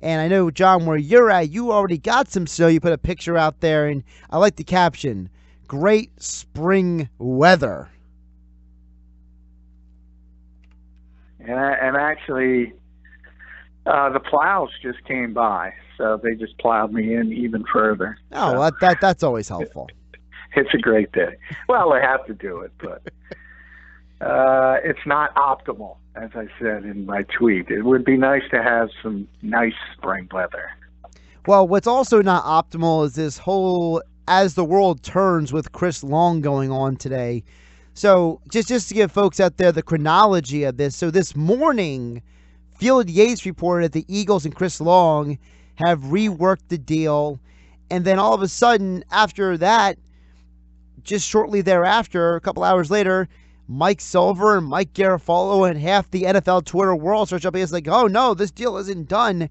And I know, John, where you're at, you already got some snow. You put a picture out there, and I like the caption, "Great spring weather." And actually, the plows just came by, so they just plowed me in even further. Oh, so that's always helpful. It's a great day. Well, they have to do it, but it's not optimal, as I said in my tweet. It would be nice to have some nice spring weather. Well, what's also not optimal is this whole "as the world turns" with Chris Long going on today. So just to give folks out there the chronology of this. So this morning, Field Yates reported that the Eagles and Chris Long have reworked the deal. And then all of a sudden, after that, just shortly thereafter, a couple hours later, Mike Silver and Mike Garafolo and half the NFL Twitter world starts jumping. It's like, oh no, this deal isn't done.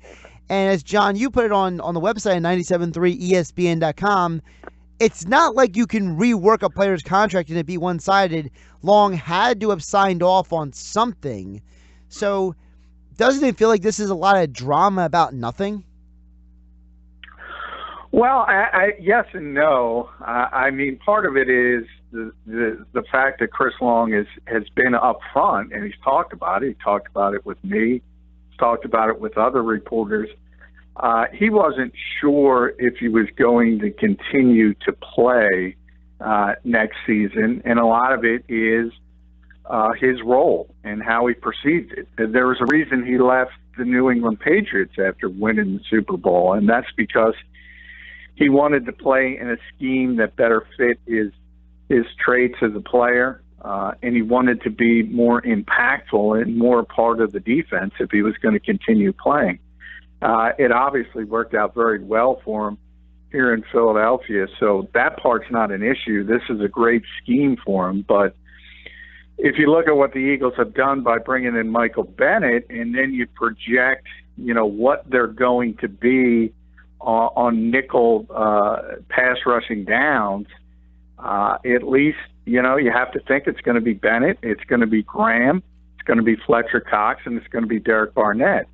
And as John, you put it on the website at 973ESPN.com, it's not like you can rework a player's contract and it be one-sided. Long had to have signed off on something. So doesn't it feel like this is a lot of drama about nothing? Well, yes and no. I mean, part of it is the fact that Chris Long has been up front, and he's talked about it. He talked about it with me. He's talked about it with other reporters. He wasn't sure if he was going to continue to play next season, and a lot of it is his role and how he perceived it. There was a reason he left the New England Patriots after winning the Super Bowl, and that's because he wanted to play in a scheme that better fit his traits as a player, and he wanted to be more impactful and more part of the defense if he was going to continue playing. It obviously worked out very well for him here in Philadelphia, so that part's not an issue. This is a great scheme for him, but if you look at what the Eagles have done by bringing in Michael Bennett, and then you project, what they're going to be on nickel pass rushing downs, at least, you have to think it's going to be Bennett, it's going to be Graham, it's going to be Fletcher Cox, and it's going to be Derek Barnett.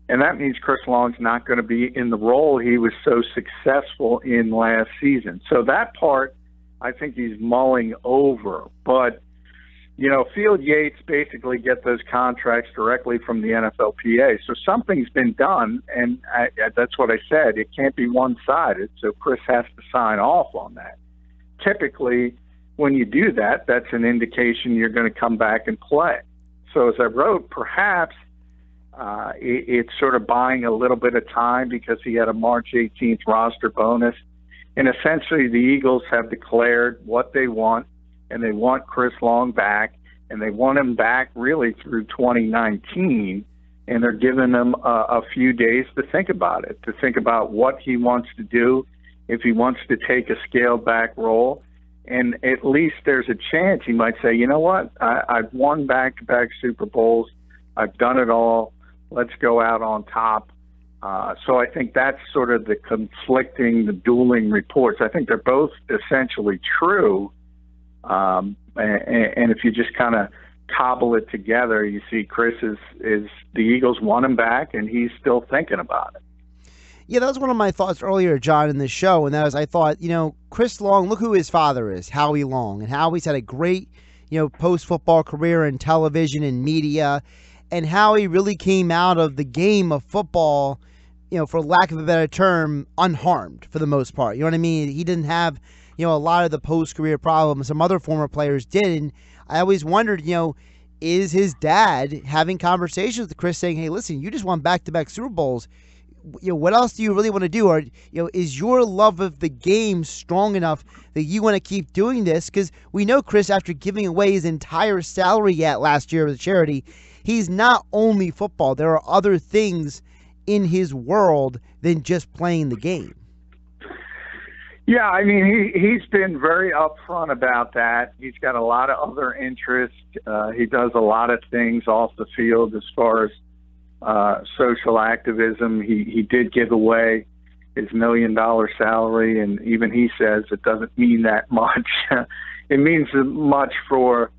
And that means Chris Long's not going to be in the role he was so successful in last season. So that part, I think he's mulling over. But, Field Yates basically get those contracts directly from the NFLPA. So something's been done, and that's what I said. It can't be one-sided, so Chris has to sign off on that. Typically, when you do that, that's an indication you're going to come back and play. So as I wrote, perhaps it's sort of buying a little bit of time because he had a March 18th roster bonus. And essentially the Eagles have declared what they want, and they want Chris Long back, and they want him back really through 2019. And they're giving him a few days to think about it, to think about what he wants to do, if he wants to take a scaled-back role. And at least there's a chance he might say, you know what, I've won back-to-back Super Bowls. I've done it all. Let's go out on top. So I think that's sort of the dueling reports. I think they're both essentially true. And if you just kind of cobble it together, you see Chris is the Eagles want him back, and he's still thinking about it. Yeah, that was one of my thoughts earlier, John, in the show, and that was I thought, Chris Long, look who his father is, Howie Long, and Howie's had a great, post-football career in television and media, and Howie really came out of the game of football, for lack of a better term, unharmed for the most part. You know what I mean? He didn't have, a lot of the post-career problems some other former players did, and I always wondered, is his dad having conversations with Chris saying, hey, listen, you just won back-to-back Super Bowls. What else do you really want to do? Or, is your love of the game strong enough that you want to keep doing this? Because we know Chris, after giving away his entire salary last year with charity, he's not only football. There are other things in his world than just playing the game. Yeah, I mean, he's been very upfront about that. He's got a lot of other interests. He does a lot of things off the field as far as social activism. He did give away his $1 million salary, and even he says it doesn't mean that much. It means much for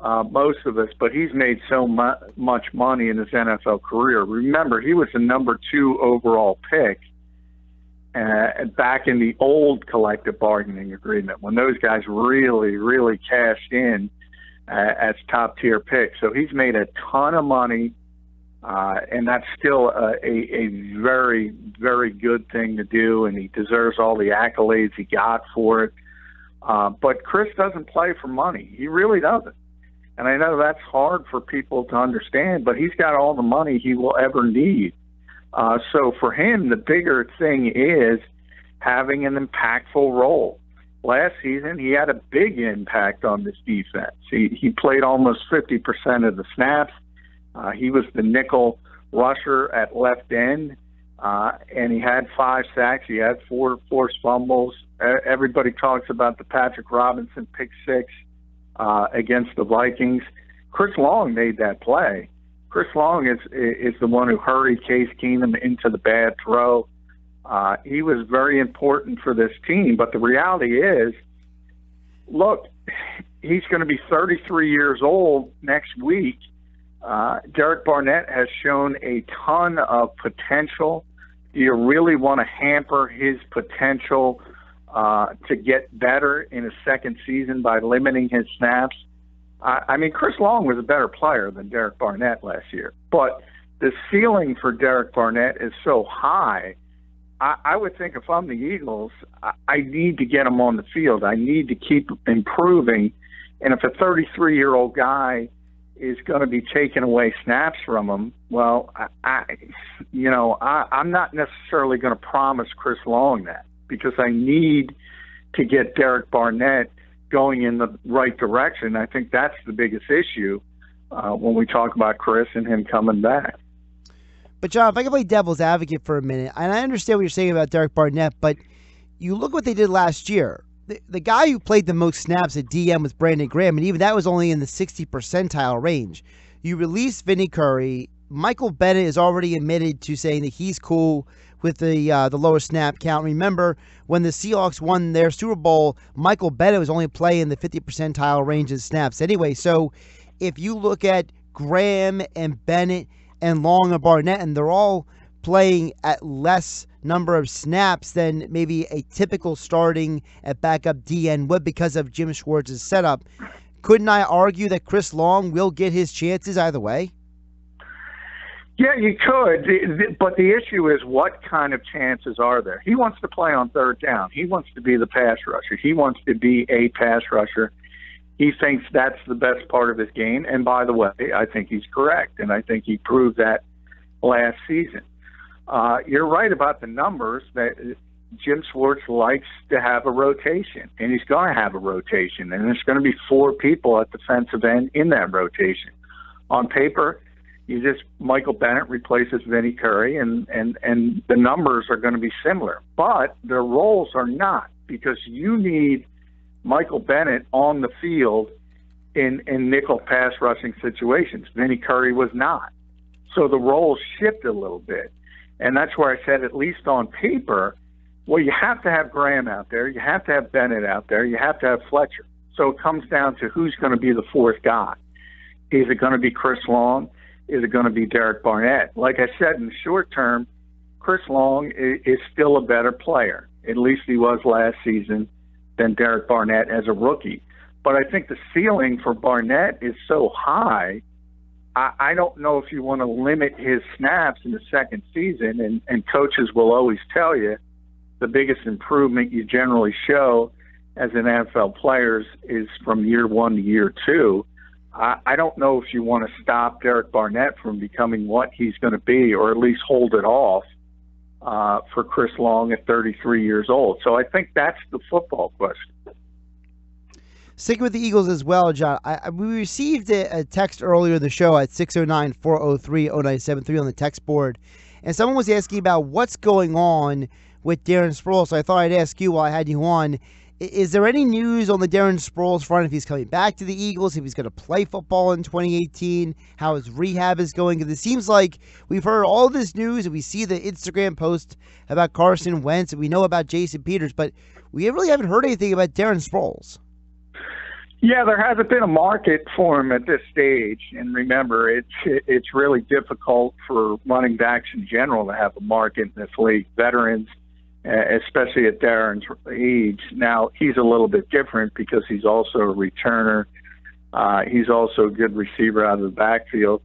most of us, but he's made so much money in his NFL career. Remember, he was the number 2 overall pick back in the old collective bargaining agreement when those guys really, really cashed in as top-tier picks. So he's made a ton of money, and that's still a very, very good thing to do, and he deserves all the accolades he got for it. But Chris doesn't play for money. He really doesn't. And I know that's hard for people to understand, but he's got all the money he will ever need. So for him, the bigger thing is having an impactful role. Last season, he had a big impact on this defense. He played almost 50% of the snaps. He was the nickel rusher at left end, and he had 5 sacks. He had 4 forced fumbles. Everybody talks about the Patrick Robinson pick 6 against the Vikings. Chris Long made that play. Chris Long is the one who hurried Case Keenum into the bad throw. He was very important for this team, but the reality is, look, he's going to be 33 years old next week. Derek Barnett has shown a ton of potential. Do you really want to hamper his potential to get better in a second season by limiting his snaps? I mean, Chris Long was a better player than Derek Barnett last year, but the ceiling for Derek Barnett is so high. I would think if I'm the Eagles, I need to get him on the field. I need to keep improving. And if a 33-year-old guy is going to be taking away snaps from him, well, I'm not necessarily going to promise Chris Long that, because I need to get Derek Barnett going in the right direction. I think that's the biggest issue when we talk about Chris and him coming back. But, John, if I can play devil's advocate for a minute, and I understand what you're saying about Derek Barnett, but you look what they did last year. The guy who played the most snaps at DM was Brandon Graham, and even that was only in the 60 percentile range. You released Vinny Curry. Michael Bennett is already admitted to saying that he's cool with the lower snap count. Remember, when the Seahawks won their Super Bowl, Michael Bennett was only playing the 50 percentile range of snaps anyway. So if you look at Graham and Bennett and Long and Barnett, and they're all playing at less number of snaps than maybe a typical starting at backup DN would because of Jim Schwartz's setup, couldn't I argue that Chris Long will get his chances either way? Yeah, you could, but the issue is, what kind of chances are there? He wants to play on third down. He wants to be the pass rusher. He wants to be a pass rusher. He thinks that's the best part of his game. And by the way, I think he's correct, and I think he proved that last season. You're right about the numbers, that Jim Schwartz likes to have a rotation, and he's going to have a rotation, and there's going to be 4 people at defensive end in that rotation. On paper, Michael Bennett replaces Vinny Curry, and the numbers are going to be similar. But their roles are not, because you need Michael Bennett on the field in nickel pass rushing situations. Vinny Curry was not. So the roles shift a little bit. And that's where I said, at least on paper, well, you have to have Graham out there. You have to have Bennett out there. You have to have Fletcher. So it comes down to who's going to be the 4th guy. Is it going to be Chris Long? Is it going to be Derek Barnett? Like I said, in the short term, Chris Long is still a better player. At least he was last season, than Derek Barnett as a rookie. But I think the ceiling for Barnett is so high, I don't know if you want to limit his snaps in the second season, and coaches will always tell you the biggest improvement you generally show as an NFL player is from year 1 to year 2. I don't know if you want to stop Derek Barnett from becoming what he's going to be, or at least hold it off for Chris Long at 33 years old. So I think that's the football question. Sticking with the Eagles as well, John, we received a text earlier in the show at 609-403-0973 on the text board, and someone was asking about what's going on with Darren Sproles. So I thought I'd ask you while I had you on. Is there any news on the Darren Sproles front, if he's coming back to the Eagles, if he's going to play football in 2018, how his rehab is going? Because it seems like we've heard all this news, and we see the Instagram post about Carson Wentz, and we know about Jason Peters, but we really haven't heard anything about Darren Sproles. Yeah, there hasn't been a market for him at this stage, and remember, it's really difficult for running backs in general to have a market in this league. Veterans, especially at Darren's age, now he's a little bit different because he's also a returner. He's also a good receiver out of the backfield,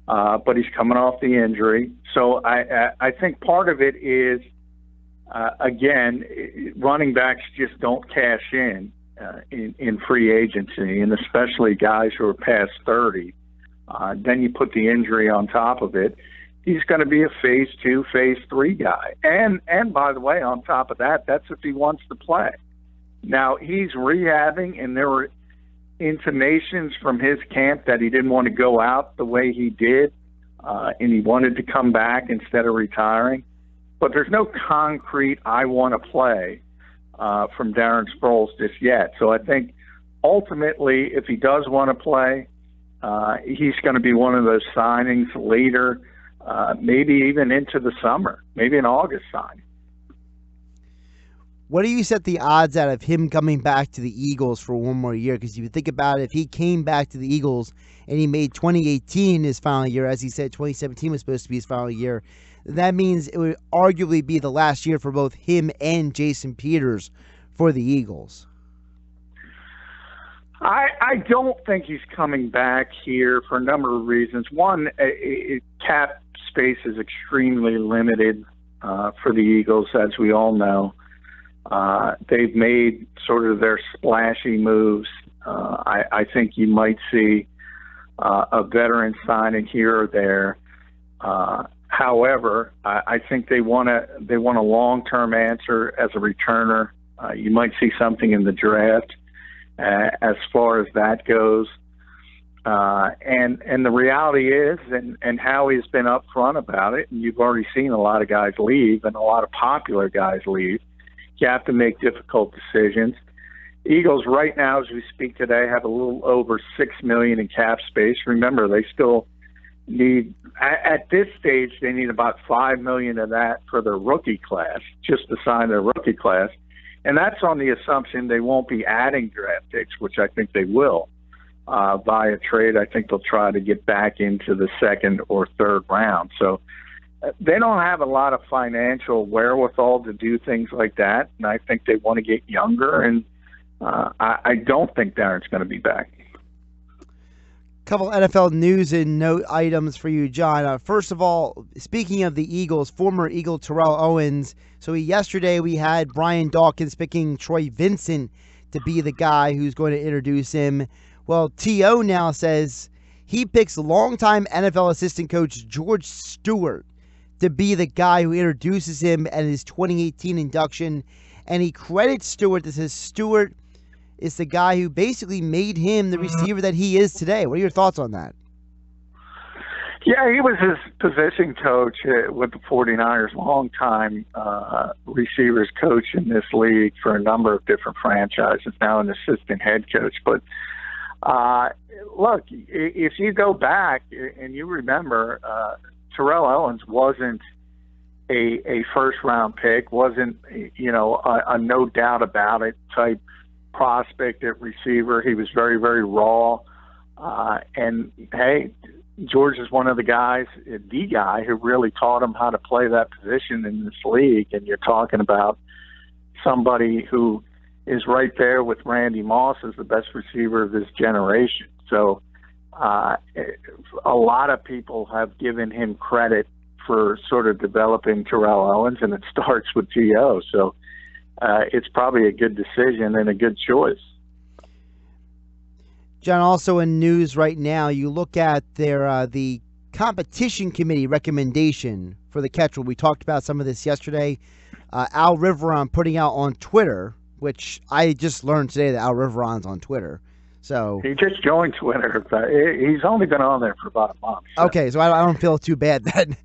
but he's coming off the injury. So I think part of it is, again, running backs just don't cash in free agency, and especially guys who are past 30. Then you put the injury on top of it. He's going to be a phase 2, phase 3 guy. And by the way, on top of that, that's if he wants to play. Now, he's rehabbing, and there were intimations from his camp that he didn't want to go out the way he did, and he wanted to come back instead of retiring. But there's no concrete, I want to play from Darren Sproles just yet. So I think ultimately, if he does want to play, he's going to be one of those signings later, maybe even into the summer, maybe an August signing. What do you set the odds at of him coming back to the Eagles for one more year? Because if you think about it, if he came back to the Eagles and he made 2018 his final year, as he said 2017 was supposed to be his final year, that means it would arguably be the last year for both him and Jason Peters for the Eagles. I don't think he's coming back here for a number of reasons. One, cap space is extremely limited for the Eagles, as we all know. They've made sort of their splashy moves. I think you might see a veteran signing here or there. However, I think they want a long-term answer as a returner. You might see something in the draft as far as that goes. And the reality is, and Howie's been upfront about it, and you've already seen a lot of guys leave and a lot of popular guys leave. You have to make difficult decisions. Eagles right now, as we speak today, have a little over $6 million in cap space. Remember, they still need, at this stage, they need about $5 million of that for their rookie class, just to sign their rookie class. And that's on the assumption they won't be adding draft picks, which I think they will. Via trade, I think they'll try to get back into the second or third round. So they don't have a lot of financial wherewithal to do things like that, and I think they want to get younger, and I don't think Darren's going to be back. Couple NFL news and note items for you, John. First of all, speaking of the Eagles, former Eagle Terrell Owens. So yesterday we had Brian Dawkins picking Troy Vincent to be the guy who's going to introduce him. Well, T.O. now says he picks longtime NFL assistant coach George Stewart to be the guy who introduces him at his 2018 induction. And he credits Stewart that says Stewart is the guy who basically made him the receiver that he is today. What are your thoughts on that? Yeah, he was his position coach with the 49ers, longtime receivers coach in this league for a number of different franchises, now an assistant head coach. But look, if you go back and you remember, Terrell Owens wasn't a first-round pick, wasn't, a no doubt about it type prospect at receiver. He was very, very raw. And, hey, George is one of the guy who really taught him how to play that position in this league. And you're talking about somebody who is right there with Randy Moss as the best receiver of this generation. So a lot of people have given him credit for sort of developing Terrell Owens, and it starts with T.O. So it's probably a good decision and a good choice. John, also in news right now, you look at their the competition committee recommendation for the catch rule. We talked about some of this yesterday. Al Riveron putting out on Twitter, which I just learned today that Al Riveron's on Twitter. So he just joined Twitter. He's only been on there for about a month. So. Okay, so I don't feel too bad then.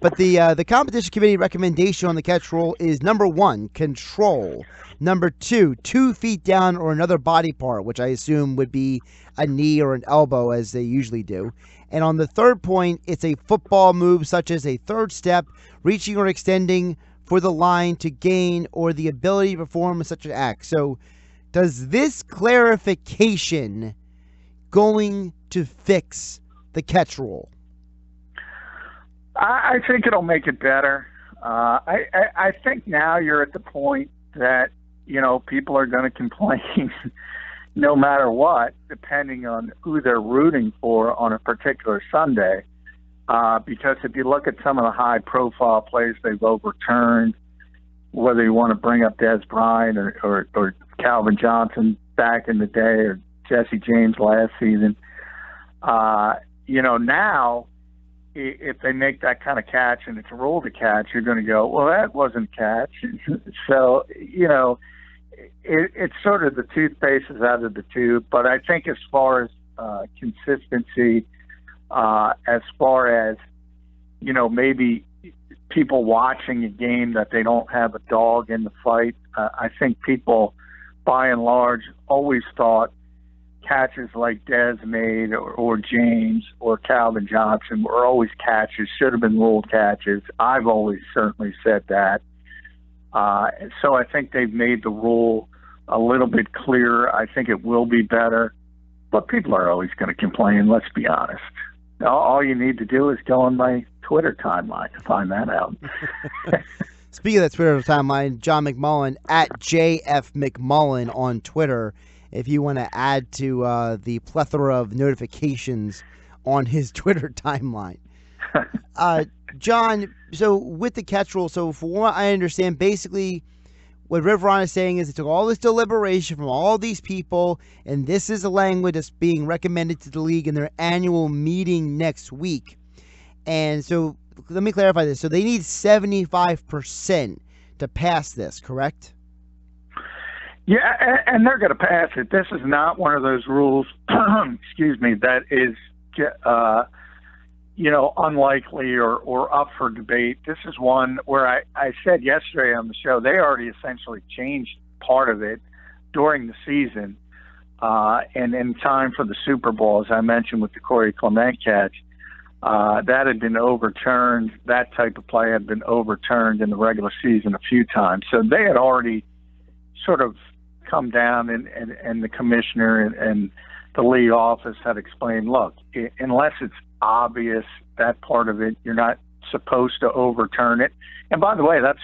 But the competition committee recommendation on the catch rule is number 1, control. Number 2, 2 feet down or another body part, which I assume would be a knee or an elbow as they usually do. And on the third point, it's a football move such as a third step, reaching or extending for the line to gain, or the ability to perform such an act. So Does this clarification going to fix the catch rule? I think it'll make it better. I think now you're at the point that, people are going to complain no matter what, depending on who they're rooting for on a particular Sunday. Because if you look at some of the high-profile plays they've overturned, whether you want to bring up Des Bryant or Calvin Johnson back in the day or Jesse James last season, now if they make that kind of catch and it's a rule to catch, you're going to go, well, that wasn't a catch. So, it's sort of the toothpaste is out of the tube. But I think as far as consistency, as far as, maybe people watching a game that they don't have a dog in the fight, I think people, by and large, always thought catches like Dez made or James or Calvin Johnson were always catches, should have been ruled catches. I've always certainly said that. So I think they've made the rule a little bit clearer. I think it will be better. But people are always going to complain, let's be honest. All you need to do is go on my Twitter timeline to find that out. Speaking of that Twitter timeline, John McMullen at JF McMullen on Twitter, if you want to add to the plethora of notifications on his Twitter timeline. John, so with the catch rule, so for what I understand, basically what Riv Ron is saying is it took all this deliberation from all these people, and this is a language that's being recommended to the league in their annual meeting next week. And so let me clarify this. So they need 75% to pass this, correct? Yeah, and they're going to pass it. This is not one of those rules, excuse me, that is, unlikely or up for debate. This is one where I said yesterday on the show, they already essentially changed part of it during the season and in time for the Super Bowl, as I mentioned with the Corey Clement catch. That had been overturned. That type of play had been overturned in the regular season a few times. So they had already sort of come down and the commissioner and the league office had explained, look, unless it's obvious that part of it, you're not supposed to overturn it. And by the way, that's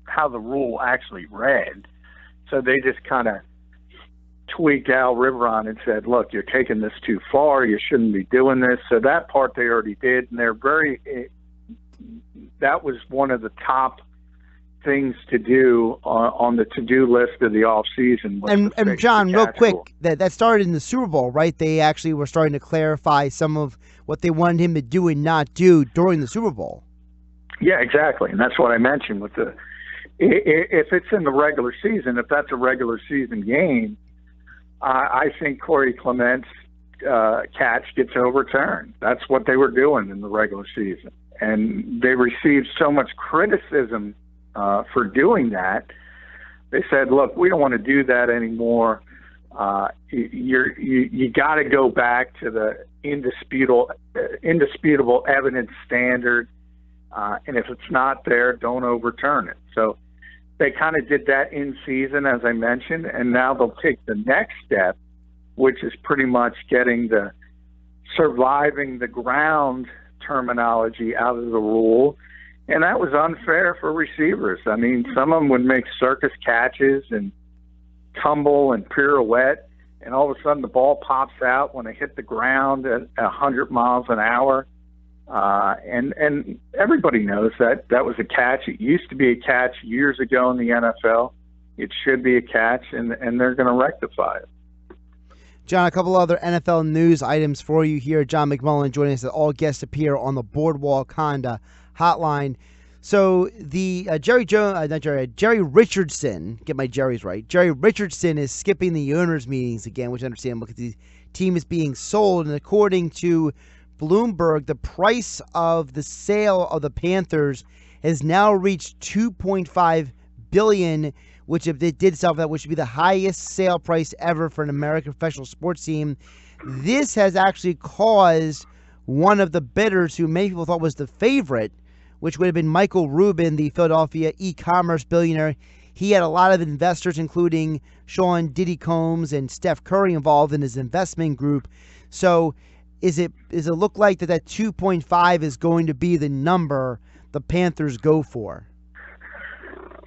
how the rule actually read. So they just kind of tweaked Al Riveron and said, look, you're taking this too far. You shouldn't be doing this. So that part they already did. And that was one of the top things to do on the to-do list of the off-season. And John, real quick, that started in the Super Bowl, right? They actually were starting to clarify some of what they wanted him to do and not do during the Super Bowl. Yeah, exactly. And that's what I mentioned with if it's in the regular season, if that's a regular season game, I think Corey Clement's catch gets overturned. That's what they were doing in the regular season. And they received so much criticism for doing that. They said, look, we don't want to do that anymore. You got to go back to the indisputable evidence standard. And if it's not there, don't overturn it. So they kind of did that in season, as I mentioned, and now they'll take the next step, which is pretty much getting the surviving the ground terminology out of the rule. And that was unfair for receivers. I mean, some of them would make circus catches and tumble and pirouette, and all of a sudden the ball pops out when they hit the ground at 100 miles an hour. And everybody knows that was a catch. It used to be a catch years ago in the NFL. It should be a catch, and they're going to rectify it. John, a couple other NFL news items for you here. John McMullen joining us as all guests appear on the Boardwalk Honda hotline. So the Jerry Richardson, get my Jerry's right. Jerry Richardson is skipping the owners' meetings again, which I understand because the team is being sold. And according to Bloomberg, the price of the sale of the Panthers has now reached $2.5 billion, which if it did sell that, which would be the highest sale price ever for an American professional sports team. This has actually caused one of the bidders, who many people thought was the favorite, which would have been Michael Rubin, the Philadelphia e-commerce billionaire. he had a lot of investors, including Sean Diddy Combs and Steph Curry, involved in his investment group. So does it look like that 2.5 is going to be the number the Panthers go for?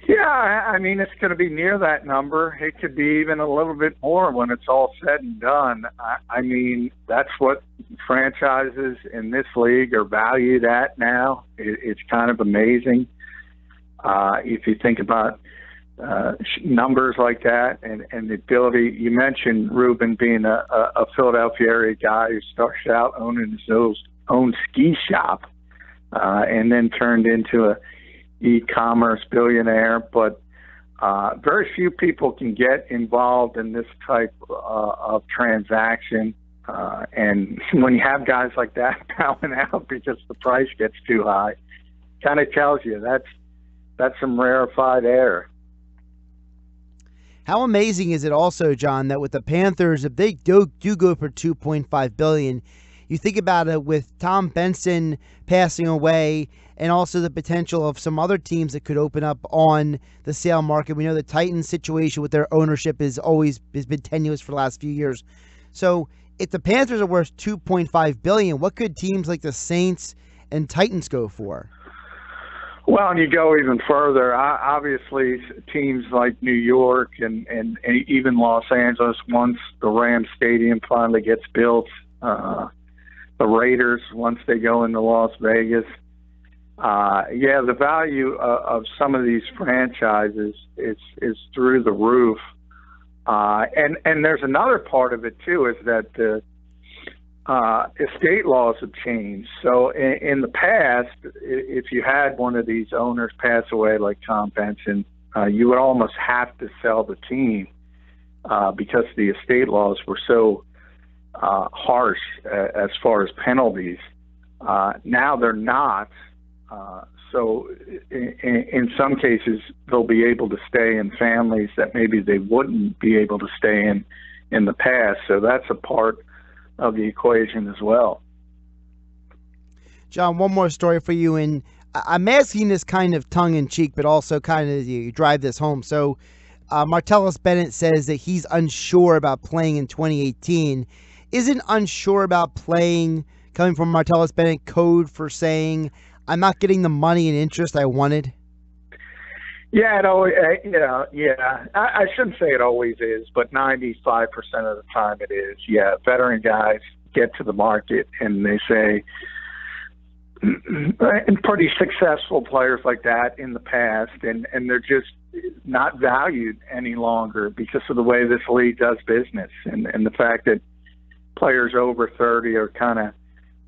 Yeah, I mean, it's going to be near that number. It could be even a little bit more when it's all said and done. I mean, that's what franchises in this league are valued at now. It's kind of amazing. If you think about numbers like that and the ability, you mentioned Ruben being a Philadelphia area guy who started out owning his own ski shop and then turned into a e-commerce billionaire, but very few people can get involved in this type of transaction. And when you have guys like that bowing out because the price gets too high, kind of tells you that's some rarefied air. How amazing is it also, John, that with the Panthers, if they do go for $2.5 billion, you think about it with Tom Benson passing away and also the potential of some other teams that could open up on the sale market. We know the Titans situation with their ownership has been tenuous for the last few years. So if the Panthers are worth $2.5 billion, what could teams like the Saints and Titans go for? Well, and you go even further. Obviously, teams like New York and even Los Angeles, once the Rams Stadium finally gets built, the Raiders, once they go into Las Vegas, the value of some of these franchises is through the roof. And there's another part of it, too, is that the estate laws have changed. So in the past, if you had one of these owners pass away like Tom Benson, you would almost have to sell the team because the estate laws were so harsh as far as penalties. Now they're not. So in some cases, they'll be able to stay in families that maybe they wouldn't be able to stay in the past. So that's a part of the equation as well. John, one more story for you, and I'm asking this kind of tongue-in-cheek, but also kind of you drive this home. So Martellus Bennett says that he's unsure about playing in 2018. Isn't unsure about playing, coming from Martellus Bennett, code for saying, I'm not getting the money and interest I wanted? Yeah, I shouldn't say it always is, but 95% of the time it is. Yeah, veteran guys get to the market and they say, and pretty successful players like that in the past, and they're just not valued any longer because of the way this league does business, and the fact that players over 30 are kind of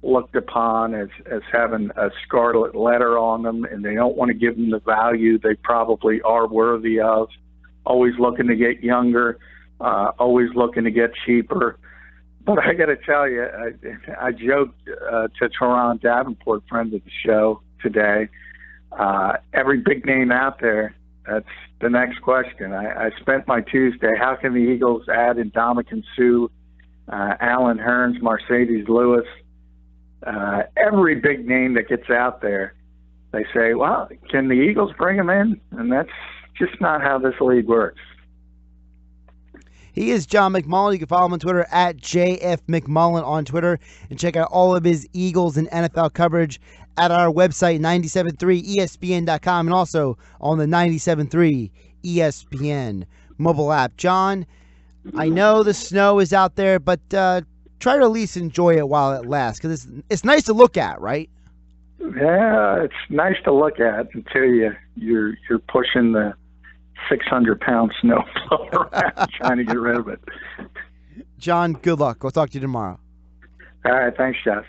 looked upon as having a scarlet letter on them, and they don't want to give them the value they probably are worthy of, always looking to get younger, always looking to get cheaper. But I got to tell you, I joked to Teron Davenport, friend of the show, today, every big name out there, that's the next question. I spent my Tuesday, how can the Eagles add Ndamukong Suh, Alan Hearns, Mercedes Lewis, every big name that gets out there, they say, well, can the Eagles bring him in? And that's just not how this league works. He is John McMullen. You can follow him on Twitter at JFMcMullen on Twitter, and check out all of his Eagles and NFL coverage at our website, 973ESPN.com, and also on the 97.3 ESPN mobile app. John, I know the snow is out there, but try to at least enjoy it while it lasts, because it's nice to look at, right? Yeah, it's nice to look at until you're pushing the 600-pound snowblower around trying to get rid of it. John, good luck. We'll talk to you tomorrow. All right, thanks, Jeff.